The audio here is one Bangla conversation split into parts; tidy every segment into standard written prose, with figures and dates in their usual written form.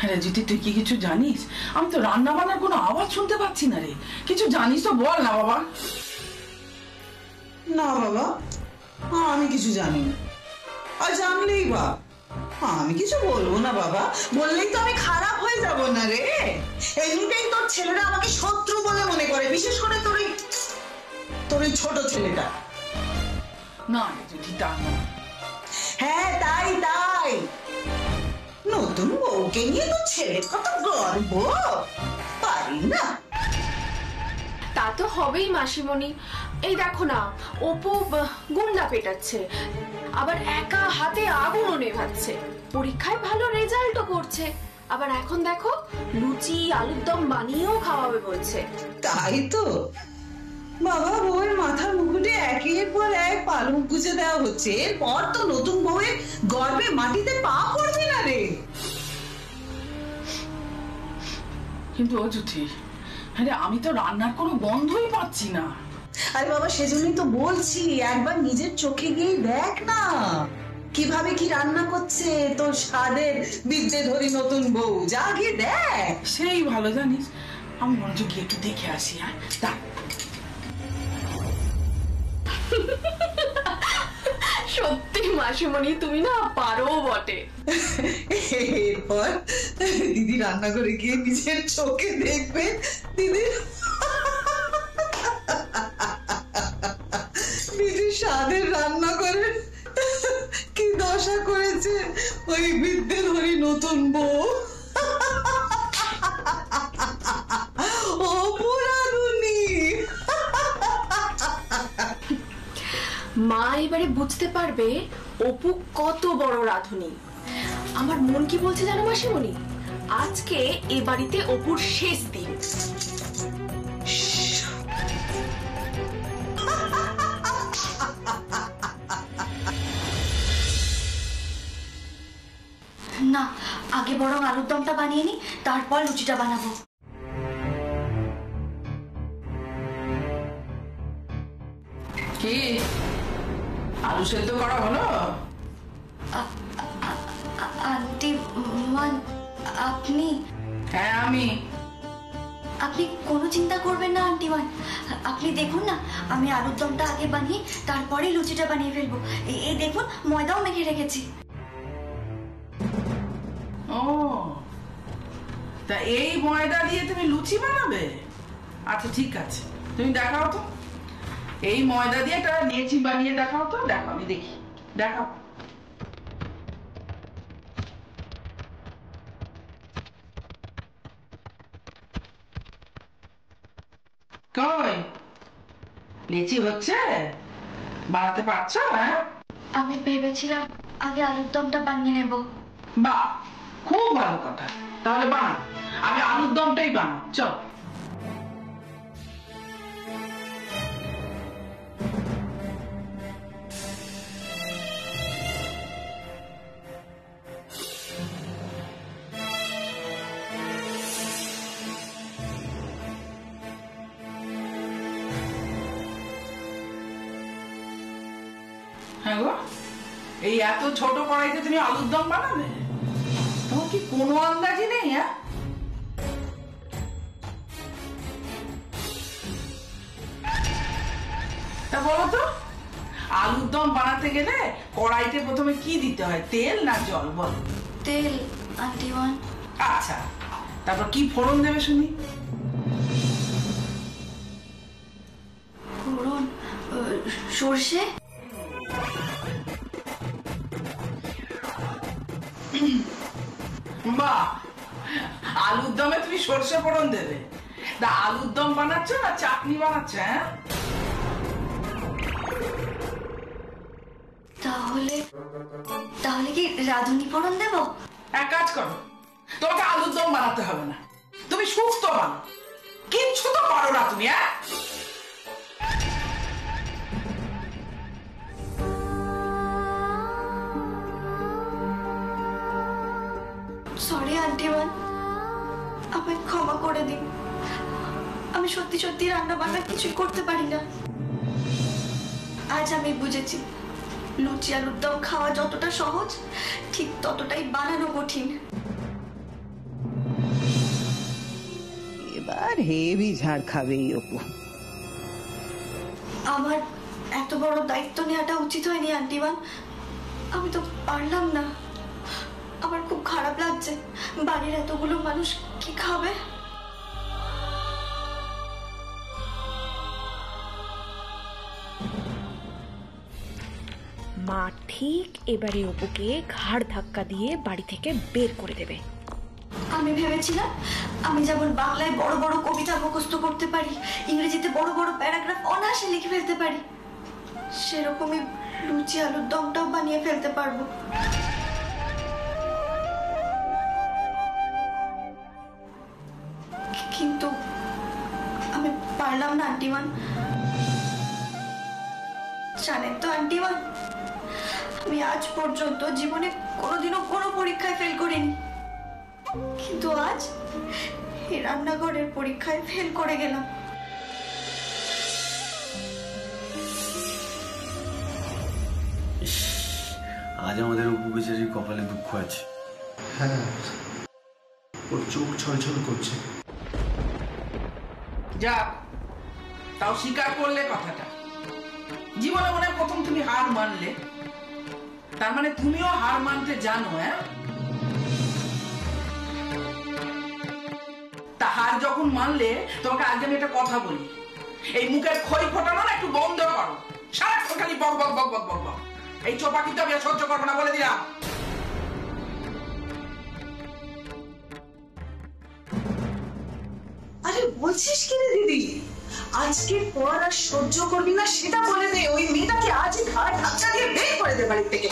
হ্যাঁ জ্যোতি, তুই কি কিছু জানিস? আমি তো রান্না বান্নার কোনো আওয়াজ শুনতে পাচ্ছি না রে। কিছু জানিস তো বল না বাবা। না বাবা, আমি কিছু জানি না। আর জানলেই বা আমি কিছু বলবো না বাবা। বললেই তো আমি খারাপ হয়ে যাব না রে। এমনিতেই তোর ছেলেরা আমাকে শত্রু বলে মনে করে, বিশেষ করে তোর এই ছোট ছেলেটা। না রে জ্যোতি, তা না। হ্যাঁ তাই তাই, নতুন বউকে নিয়ে তোর ছেলে কত গর্ব, পারি না। তা তো হবেই মাসিমণি। এই দেখো না, অপু গুন্ডা পেটাচ্ছে, আবার একা হাতে আগুনও নেভাচ্ছে, পরীক্ষায় ভালো রেজাল্টও করছে, আবার এখন দেখো লুচি আলুর দম বানিয়েও খাওয়াবে বলছে। তাই তো বাবা, বউয়ের মাথার মুকুটে একের পর এক পালক গুজে দেওয়া হচ্ছে। এরপর তো নতুন বউয়ের গর্বে মাটিতে পা পড়বে না রে। কিন্তু ও জ্যোতি, আরে আমি তো রান্নার কোনো গন্ধই পাচ্ছি না। আরে বাবা, সেজন্যই তো বলছি, একবার নিজের চোখে গিয়ে দেখ না কিভাবে কি রান্না করছে তোর স্বাদের বিদ্যে ধরি নতুন বউ। যা গিয়ে দেখ। সেই ভালো জানিস, আমি মনে গিয়ে একটু দেখে আসি। হ্যাঁ তা সত্যি মাসিমণি, তুমি না পারো বটে। এরপর দিদি রান্না করে গিয়ে নিজের চোখে দেখবে দিদির স্বাদের রান্না করে কি দশা করেছে ওই বিদ্যে ধরি নতুন বউ। অপরাধুনি। মা এবারে বুঝতে পারবে অপু কত বড় রাঁধুনি। আমার মন কি বলছে জানো মাসিমণি, আজকে এ বাড়িতে অপুর শেষ দিন। না, আগে বরং আলুর দমটা বানিয়ে নি, তারপর লুচিটা বানাবো। কি আলু সেদ্ধ করা হলো? আন্টি মান, আপনি? হ্যাঁ আমি। আপনি কোনো চিন্তা করবেন না আন্টি মান, আপনি দেখুন না, আমি আলুর দমটা আগে বানিয়ে তারপরে লুচিটা বানিয়ে ফেলবো। এই দেখুন, ময়দাও মেখে রেখেছি। ও, তা এই ময়দা দিয়ে তুমি লুচি বানাবে? আচ্ছা ঠিক আছে, তুমি দেখাও তো এই ময়দা দিয়ে একটা লুচি বানিয়ে দেখাও তো। দেখো, আমি দেখি, দেখাও। কই লিচি হচ্ছে? বানাতে পারছো? হ্যাঁ, আমি ভেবেছিলাম আগে আলুর দমটা বানিয়ে নেব। বাহ, খুব ভালো কথা। তাহলে বানাও, আমি আলুর দমটাই বানাও। চল। হ্যাঁ গো, এই এত ছোট কড়াইতে তুমি আলুর দম বানাবে? তোমার কি কোনো আন্দাজই নেই? হ্যাঁ, তা বলো তো, আলুর দম বানাতে গেলে কড়াইতে প্রথমে কি দিতে হয়, তেল না জল? বল। তেল আন্টি মান। আচ্ছা, তারপর কি ফোড়ন দেবে শুনি? ফোড়ন সর্ষে। বাহ, আলুর দমে তুমি সর্ষে ফোড়ন দেবে? তা আলুর দম বানাচ্ছ না চাটনি বানাচ্ছ? হ্যাঁ, তাহলে কি রাঁধুনি ফোড়ন দেব? এক কাজ করো, তোমাকে আলুর দম বানাতে হবে না, তুমি সুস্থ বানো। কিচ্ছু তো পারো না তুমি। হ্যাঁ, সরি আন্টি মান, আমায় ক্ষমা করে দিন। আমি সত্যি সত্যি রান্না বান্না কিছুই করতে পারি না। আজ আমি বুঝেছি লুচি আলুর দম খাওয়া যতটা সহজ, ঠিক ততটাই বানানো কঠিন। এবার হেভি ঝাড় খাবে এই অপু। আমার এত বড় দায়িত্ব নেওয়াটা উচিত হয়নি আন্টিমান। আমি তো পারলাম না। আমার খুব খারাপ লাগছে। বাড়ির এতগুলো মানুষ কি খাবে? মা ঠিক এবারে অপুকে ঘাড় ধাক্কা দিয়ে বাড়ি থেকে বের করে দেবে। আমি ভেবেছিলাম আমি যেমন বাংলায় বড় বড় কবিতা মুখস্থ করতে পারি, ইংরেজিতে বড় বড় প্যারাগ্রাফ অনায়াসে লিখে ফেলতে পারি, সেরকমই লুচি আলুর দমটাও বানিয়ে ফেলতে পারবো। কিন্তু আমি পারলাম না আন্টিমান। জানেন তো আন্টিমান, আমি আজ পর্যন্ত জীবনে কোনোদিনও কোনো পরীক্ষায় ফেল করিনি, কিন্তু আজ এই রান্নাঘরের পরীক্ষায় ফেল করে গেলাম। আজ আমাদের অপু বেচারির কপালে দুঃখ আছে। হ্যাঁ, ওর চোখ ছলছল করছে। যাক, তাও স্বীকার করলে কথাটা। জীবনে মনে প্রথম তুমি হার মানলে, তার মানে তুমিও হার মানতে জানো। হ্যাঁ, তা হার যখন মানলে, তোমাকে আজকে আমি একটা কথা বলি, এই মুখের খই ফোটানো না একটু বন্ধ করো। সারাক্ষণ খালি বক বক বক বক বক বক। এই চোপা কিন্তু আমি সহ্য করবো না, বলে দিলাম। আরে বলছিস কি রে দিদি, আজকে পর আর সহ্য করবি না সেটা বলে দে। ওই মেয়েটাকে আজই ঘাড় ধাক্কা দিয়ে বের করে দে বাড়ি থেকে।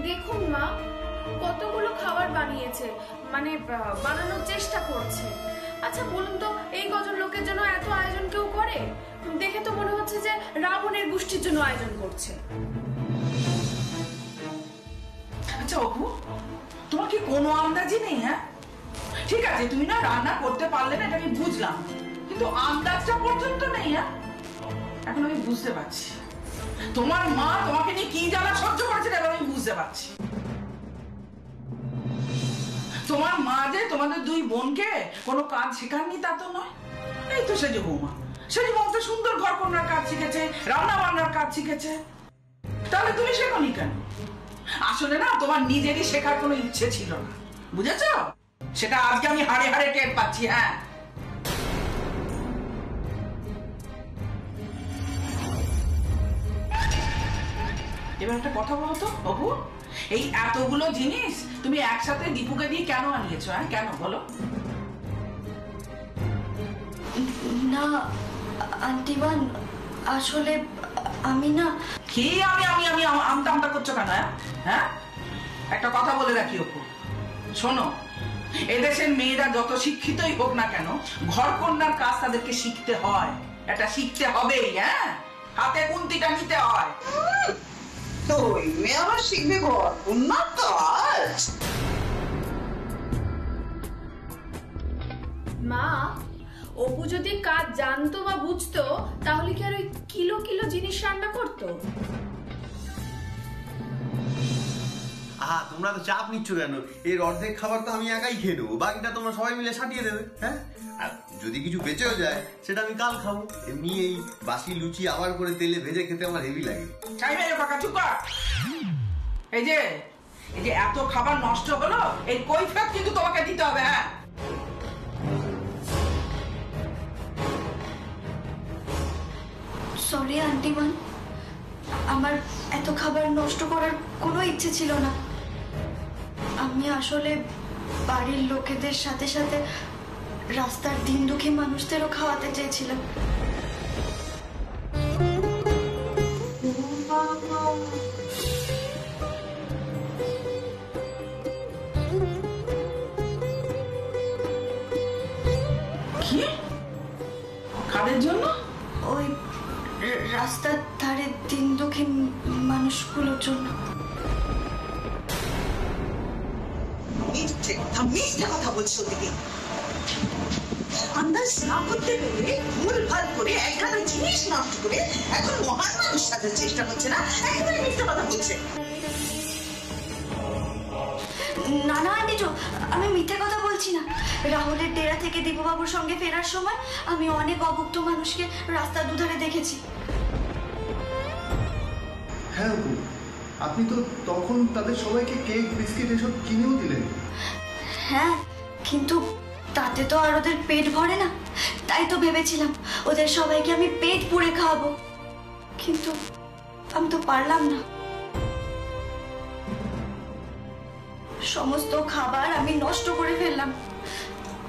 দেখুন মা, কতগুলো খাবার বানিয়েছে, মানে বানানোর চেষ্টা করছে। আচ্ছা বলুন তো, এই কজন লোকের জন্য এত আয়োজন কেউ করে? দেখে তো মনে হচ্ছে যে রাবণের গোষ্ঠীর জন্য আয়োজন করছে। আচ্ছা অপু, তোমার কি কোনো আন্দাজই নেই? হ্যাঁ, ঠিক আছে তুমি না রান্না করতে পারলে না, এটা আমি বুঝলাম, কিন্তু আন্দাজটা পর্যন্ত নেই। হ্যাঁ, এখন আমি বুঝতে পারছি তোমার মা তোমাকে নিয়ে কি জ্বালা সহ্য করেছে, এবার আমি বুঝতে পারছি। তোমার মা যে তোমাদের দুই বোনকে কোনো কাজ শেখাননি তা তো নয়। এই তো সেজে বৌমা, সেজে বৌমা তো সুন্দর ঘর কন্যার কাজ শিখেছে, রান্না বান্নার কাজ শিখেছে, তাহলে তুমি শেখনি কেন? আসলে না তোমার নিজেরই শেখার কোনো ইচ্ছে ছিল না, বুঝেছ? সেটা আজকে আমি হাড়ে হাড়ে টের পাচ্ছি। হ্যাঁ, এবার একটা কথা বলো তো বাবু, এই এতগুলো জিনিস তুমি একসাথে দীপুকে দিয়ে কেন আনিয়েছো? হ্যাঁ, কেন বলো? না আন্টিমান, আসলে আমি না। কি আমি আমি আমি আমতা আমতা করছো কেন? হ্যাঁ, একটা কথা বলে রাখি অপু, শোনো, এদেশের মেয়েরা যত শিক্ষিতই হোক না কেন, ঘর কন্যার কাজ তাদেরকে শিখতে হয়, এটা শিখতে হবেই। হ্যাঁ, হাতে কুন্তিটা নিতে হয়। ওই মেয়ে আবার শিখবে ঘর কন্যার কাজ? মা, অপু যদি কাজ জানতো বা বুঝতো, তাহলে কি আর ওই কিলো কিলো জিনিস রান্না করতো? তোমরা তো চাপ নিচ্ছ কেন? এর অর্ধেক খাবার তো আমি একাই খেয়ে নেবো, বাকিটা তোমরা সবাই মিলে সাটিয়ে দেবে। হ্যাঁ, আর যদি কিছু বেঁচেও যায় সেটা আমি কাল খাবো। এমনি এই বাসি লুচি আবার করে তেলে ভেজে খেতে আমার হেভি লাগে। এই যে এত খাবার নষ্ট হলো, এই কৈফিয়ত কিন্তু তোমাকে দিতে হবে। হ্যাঁ, সরি আন্টিমান, আমার এত খাবার নষ্ট করার কোনো ইচ্ছে ছিল না। আমি আসলে বাড়ির লোকেদের সাথে সাথে রাস্তার দিন দুঃখী মানুষদেরও খাওয়াতে চেয়েছিলাম। কি কাদের জন্য? ওই রাস্তার ধারে দিন দুঃখী মানুষগুলোর জন্য। মিথ্যে কথা বলছো দিদি। আন্দাজ না করতে পেরে ভুল ভাল করে একখানা জিনিস নষ্ট করে এখন মহান মানুষ সাজার চেষ্টা করছে না, একেবারে মিথ্যে কথা বলছে। না না আন্টিজু, আমি মিথ্যে কথা বলছি না। রাহুলের ডেরা থেকে দীপুবাবুর সঙ্গে ফেরার সময় আমি অনেক অভুক্ত মানুষকে রাস্তার দুধারে দেখেছি। হ্যাঁ অপু, আপনি তো তখন তাদের সবাইকে কেক বিস্কিট এসব কিনেও দিলেন। হ্যাঁ, কিন্তু তাতে তো আর ওদের পেট ভরে না। তাই তো ভেবেছিলাম ওদের সবাইকে আমি পেট পুড়ে খাওয়াবো, কিন্তু আমি তো পারলাম না। সমস্ত খাবার আমি নষ্ট করে ফেললাম।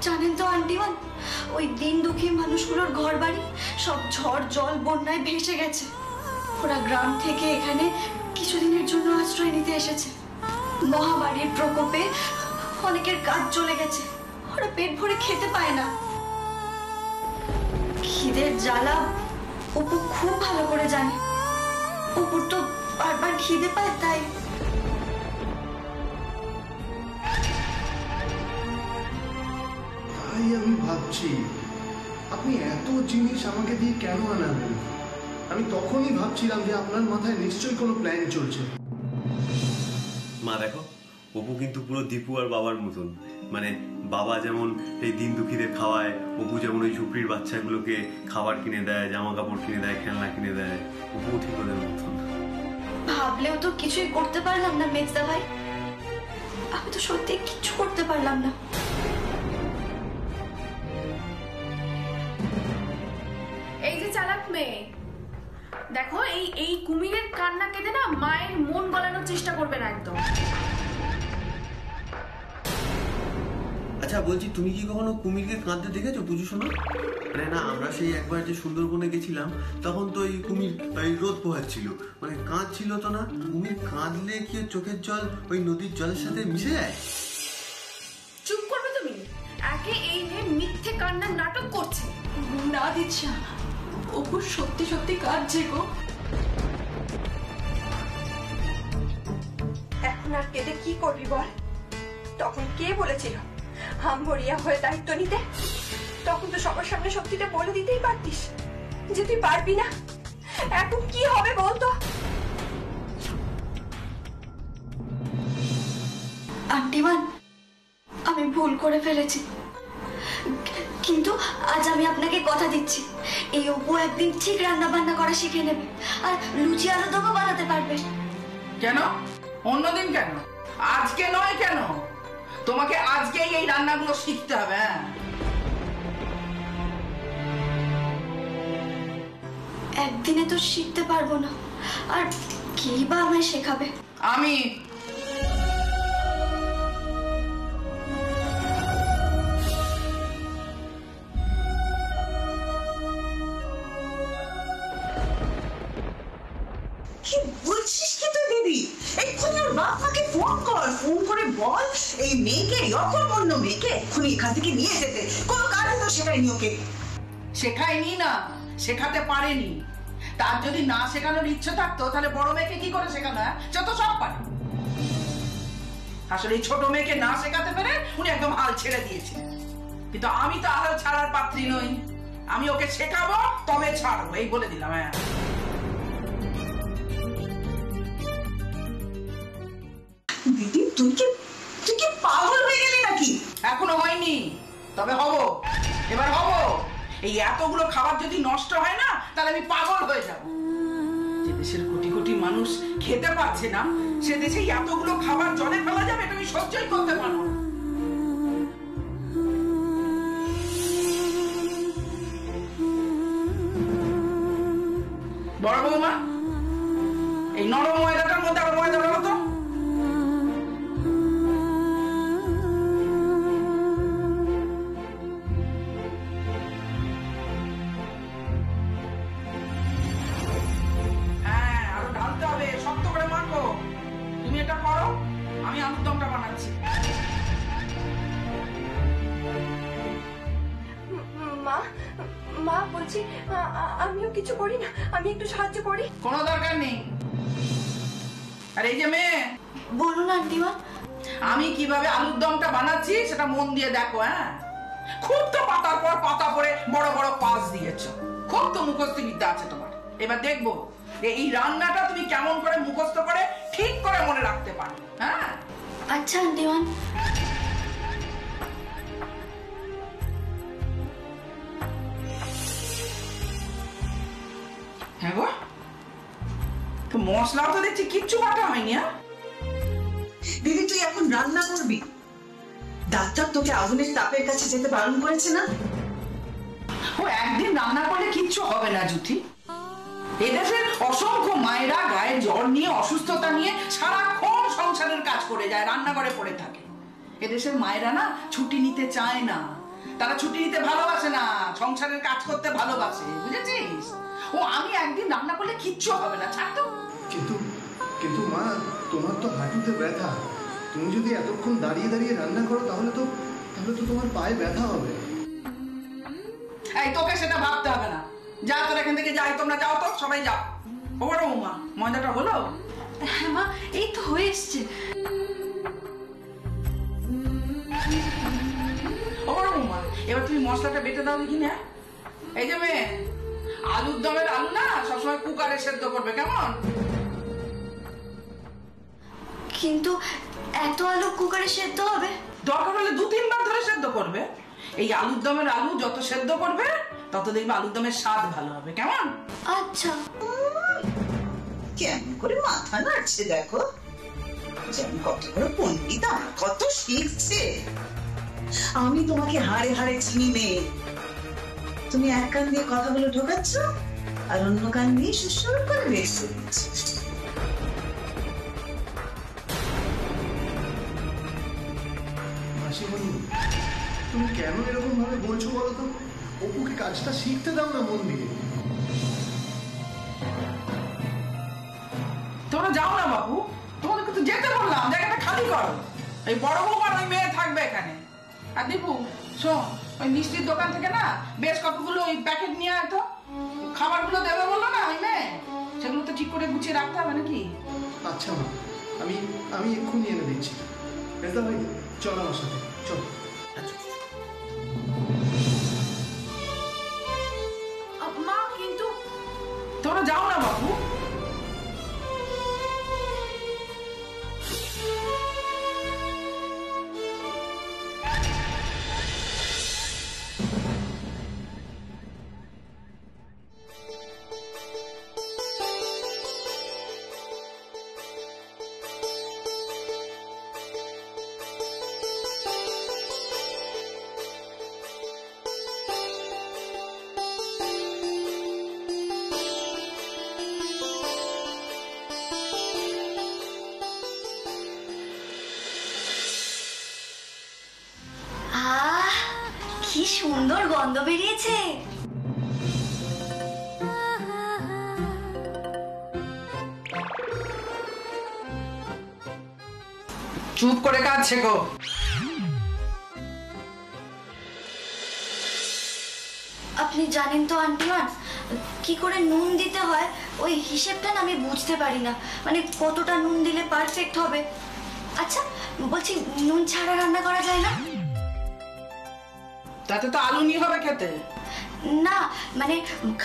জানেন তো আন্টিমান, ওই দিন দুঃখী মানুষগুলোর ঘর বাড়ি সব ঝড় জল বন্যায় ভেসে গেছে। ওরা গ্রাম থেকে এখানে কিছুদিনের জন্য আশ্রয় নিতে এসেছে। মহামারীর প্রকোপে অনেকের কাজ চলে গেছে, ওরা পেট ভরে খেতে পায় না। খিদের জ্বালা অপু খুব ভালো করে জানে। অপুর তো বারবার খিদে পায়, তাই আমি ভাবছি আপনি এত জিনিস আমাকে দিয়ে কেন আনাবেন। আমি তখনই ভাবছিলাম যে আপনার মাথায় নিশ্চয়ই কোনো প্ল্যান চলছে। মা দেখো, অপু কিন্তু পুরো দীপু আর বাবার মতন। মানে বাবা যেমন এই দিন দুঃখীদের খাওয়ায়, অপু যেমন ওই ঝুপড়ির বাচ্চাগুলোকে খাবার কিনে দেয়, জামা কাপড় কিনে দেয়, খেলনা কিনে দেয়। অপু ঠিক ওদের মতন। ভাবলেও তো কিছুই করতে পারলাম না মেজদা ভাই। আমি তো সত্যি কিছু করতে পারলাম না। এই যে চালাক মেয়ে, দেখো এই কুমিরের কান্না কেঁদে না মায়ের মন গলানোর চেষ্টা করবে না একদম। আচ্ছা বলছি, তুমি কি কখনো কুমিরকে কাঁদতে দেখেছো পুজো শোনো? মানে না, আমরা সেই একবার যে সুন্দরবনে গেছিলাম তখন তো এই কুমির রোদ পোহাচ্ছিল, মানে কাঁদছিল তো না। কুমির কাঁদলে কি চোখের জল ওই নদীর জলের সাথে মিশে যায়? চুপ করবে তুমি? একে এই মেয়ে মিথ্যে কান্নার নাটক করছে। না দিচ্ছা, অপু সত্যি সত্যি কাঁদছে গো। এখন আর কেঁদে কি করবি বল? তখন কে বলেছিল হামহরিয়া হয়ে দায়িত্ব নিতে? তখন তো সবার সামনে সত্যিটা বলে দিতেই পারতিস যে তুই পারবি না। এখন কি হবে বলতো? আন্টিমান, আমি ভুল করে ফেলেছি, কিন্তু আজ আমি আপনাকে কথা দিচ্ছি এই অপু একদিন ঠিক রান্না বান্না করা শিখে নেবে আর লুচি আলু দমও বানাতে পারবে। কেন অন্যদিন কেন, আজকে নয় কেন? তোমাকে আজকেই এই রান্নাগুলো শিখতে হবে। একদিনে তো শিখতে পারবো না, আর কি বা আমায় শেখাবে? আমি কি বলছিস কি তুই দিদি? এক্ষুনি ওর বাবাকে ফোন কর, ফোন করে বল এই মেয়েকে, অকর্মণ্য মেয়েকে এক্ষুনি এখান থেকে নিয়ে যেতে। কোনো কাজে তো শেখায়নি ওকে। শেখায়নি না, শেখাতে পারেনি। তার যদি না শেখানোর ইচ্ছে থাকতো তাহলে বড় মেয়েকে কি করে শেখানো? সে তো সব পারে। আসলে এই ছোট মেয়েকে না শেখাতে পেরে উনি একদম হাল ছেড়ে দিয়েছিলেন। কিন্তু আমি তো হাল ছাড়ার পাত্রী নই। আমি ওকে শেখাবো তবে ছাড়বো, এই বলে দিলাম। দিদি তুই কি পাগল হয়ে গেলি নাকি? এখনো হয়নি, তবে হব, এবার হব। এই এতগুলো খাবার যদি নষ্ট হয় না তাহলে আমি পাগল হয়ে যাব। যে দেশের কোটি কোটি মানুষ খেতে পাচ্ছে না সে দেশে এতগুলো খাবার জলে ফেলা যাবে, এটা আমি সহ্যই করতে পারবো না। বড় বৌমা, এই নরম ময়দাটার মধ্যে আবার ময়দা বলো তো। আমি আলুর দমটা বানাচ্ছি। মা মা বলছি আমিও কিছু করি না, আমি একটু সাহায্য করি। কোনো দরকার নেই। আর এই যে মেয়ে, বলুন আন্টিমা। আমি কিভাবে আলুর দমটা বানাচ্ছি সেটা মন দিয়ে দেখো। খুব তো পাতার পর পাতা পরে বড় বড় পাস দিয়েছো, খুব তো মুখস্থ বিদ্যা আছে তোমার। এবার দেখবো এই রান্নাটা তুমি কেমন করে মুখস্থ করে ঠিক করে মনে রাখতে পারো। আচ্ছা আচ্ছা আন্টিমান। হ্যাঁ গো, তো মশলাও তো দেখছি কিচ্ছু বাটা হয়নি। হ্যাঁ দিদি, তুই এখন রান্না করবি? ডাক্তার তোকে আগুনের তাপের কাছে যেতে বারণ করেছে না? ও একদিন রান্না করলে কিচ্ছু হবে না জুথি। এদেশের অসংখ্য মায়েরা গায়ে জ্বর নিয়ে, অসুস্থতা নিয়ে সারাক্ষণ সংসারের কাজ করে যায়, রান্নাঘরে পড়ে থাকে। এদেশের মায়েরা না ছুটি নিতে চায় না, তারা ছুটি নিতে ভালোবাসে না, সংসারের কাজ করতে ভালোবাসে, বুঝেছিস? ও আমি একদিন রান্না করলে কিচ্ছু হবে না, ছাড় তো। কিন্তু কিন্তু মা, তোমার তো হাঁটুতে ব্যথা। তুমি যদি এতক্ষণ দাঁড়িয়ে দাঁড়িয়ে রান্না করো তাহলে তো তোমার পায়ে ব্যথা হবে। এই তোকে সেটা ভাবতে হবে না, যা তোর এখান থেকে যাই, তোমরা যাও তো, সবাই যাও। ও বড় বৌমা, ময়দাটা হলো? হ্যাঁ মা, এই তো হয়ে এসছে। ও বড় বৌমা, এবার তুমি মশলাটা বেটে দাও দেখি না। এই যে মেয়ে, আলুর দমের আলু না সবসময় কুকারে সেদ্ধ করবে, কেমন? কিন্তু এত আলু কুকারে সেদ্ধ হবে? দরকার হলে 2-3 বার ধরে সেদ্ধ করবে। এই আলুর দমের আলু যত সেদ্ধ করবে তত দেখবে আলুর দমের স্বাদ ভালো হবে, কেমন? আচ্ছা। কেমন করে মাথা নাড়ছে দেখো, যেন কত বড় পণ্ডিত, কত শিখছে। আমি তোমাকে হাড়ে হাড়ে চিনি মেয়ে। তুমি এক কান দিয়ে কথাগুলো ঢোকাচ্ছ আর অন্য কান দিয়ে সুসুর করে বেরিয়ে দিচ্ছ। মাসিমণি, তুমি কেন এরকম ভাবে বলছো বলো তো? অপুকে কাজটা শিখতে দাও না মন দিয়ে। তোমরা যাও না বাবু, তোমাদেরকে তো যেতে বললাম, জায়গাটা খালি করো। এই বড় বৌমার ওই মেয়ে থাকবে এখানে। আর দীপু শোন, ওই মিষ্টির দোকান থেকে না বেশ কতগুলো ওই প্যাকেট নিয়ে আয় তো। খাবারগুলো দেবে বললো না ওই মেয়ে, সেগুলো তো ঠিক করে গুছিয়ে রাখতে হবে নাকি? আচ্ছা মা, আমি এক্ষুনি এনে দিচ্ছি। মেজদা ভাই, চল আমার সাথে, চল। মা কিন্তু তোমরা যাও না বাবু। কি সুন্দর গন্ধ বেরিয়েছে। চুপ করে কাজ শেখো। আপনি জানেন তো আন্টিমান, কি করে নুন দিতে হয় ওই হিসেবটা না আমি বুঝতে পারি না, মানে কতটা নুন দিলে পারফেক্ট হবে। আচ্ছা বলছি, নুন ছাড়া রান্না করা যায় না? তাতে তো আলু নিয়ে হবে খেতে। না মানে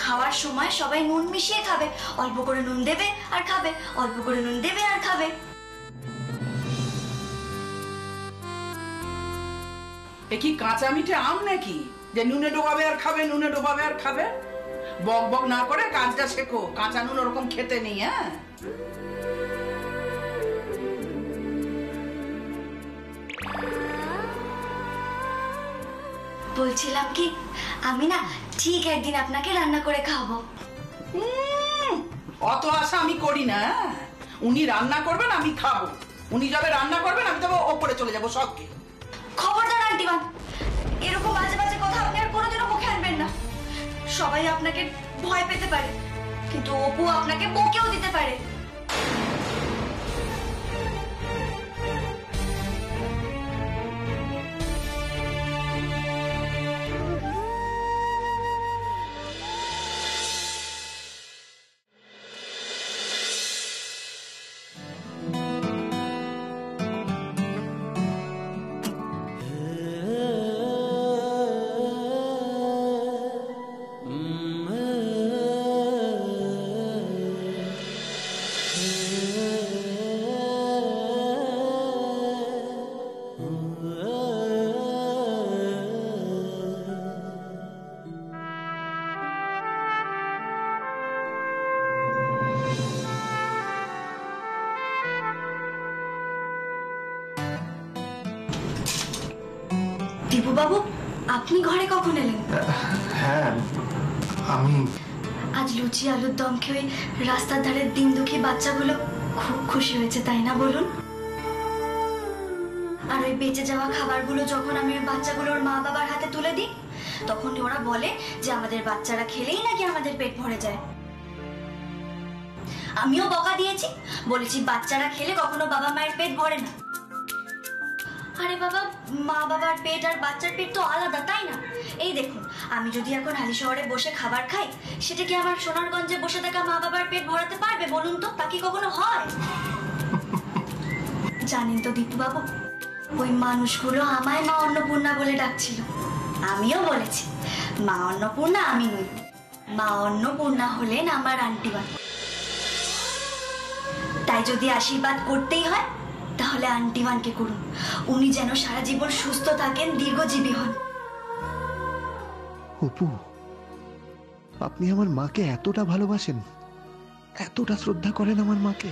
খাওয়ার সময় সবাই নুন মিশিয়ে খাবে, অল্প করে নুন দেবে আর খাবে, অল্প করে নুন দেবে আর খাবে। এ কি কাঁচা মিঠে আম নাকি যে নুনে ডোবাবে আর খাবে, নুনে ডোবাবে আর খাবে? বক বক না করে কাজটা শেখো, কাঁচা নুন ওরকম খেতে নেই। হ্যাঁ বলছিলাম কি, আমি না ঠিক একদিন আপনাকে রান্না করে খাওয়াবো। অত আশা আমি করি না। উনি রান্না করবেন, আমি খাবো। উনি যাবে রান্না করবেন, আমি তবে ওপরে চলে যাবো সবকে। খবরদার আন্টিমান, এরকম বাজে বাজে কথা আপনি আর কোনোদিনও মুখে আনবেন না। সবাই আপনাকে ভয় পেতে পারে, কিন্তু অপু আপনাকে বকেও দিতে পারে। দীপু বাবু, আপনি ঘরে কখন এলেন? হ্যাঁ, আমি আজ লুচি আলুর দম খেয়ে রাস্তার ধারের দিন দুঃখী বাচ্চাগুলো খুব খুশি হয়েছে, তাই না বলুন? আর ওই বেঁচে যাওয়া খাবারগুলো যখন আমি ওই বাচ্চাগুলোর মা বাবার হাতে তুলে দিই, তখন ওরা বলে যে আমাদের বাচ্চারা খেলেই নাকি আমাদের পেট ভরে যায়। আমিও বকা দিয়েছি, বলেছি বাচ্চারা খেলে কখনো বাবা মায়ের পেট ভরে না। আরে বাবা, মা বাবার পেট আর বাচ্চার পেট তো আলাদা, তাই না? এই দেখুন, আমি যদি এখন হালি শহরে বসে খাবার খাই, সেটা কি আমার সোনারগঞ্জে বসে থাকা মা বাবার পেট ভরাতে পারবে বলুন তো? তা কি কখনো হয়? জানেন তো দীপু বাবু, ওই মানুষগুলো আমায় মা অন্নপূর্ণা বলে ডাকছিল। আমিও বলেছি মা অন্নপূর্ণা আমি নই, মা অন্নপূর্ণা হলেন আমার আন্টিমা। তাই যদি আশীর্বাদ করতেই হয়, তাহলে আন্টিমানকে করুন। উনি যেন সারা জীবন সুস্থ থাকেন, দীর্ঘজীবী হন। অপু, আপনি আমার মাকে এতটা ভালোবাসেন, এতটা শ্রদ্ধা করেন আমার মাকে?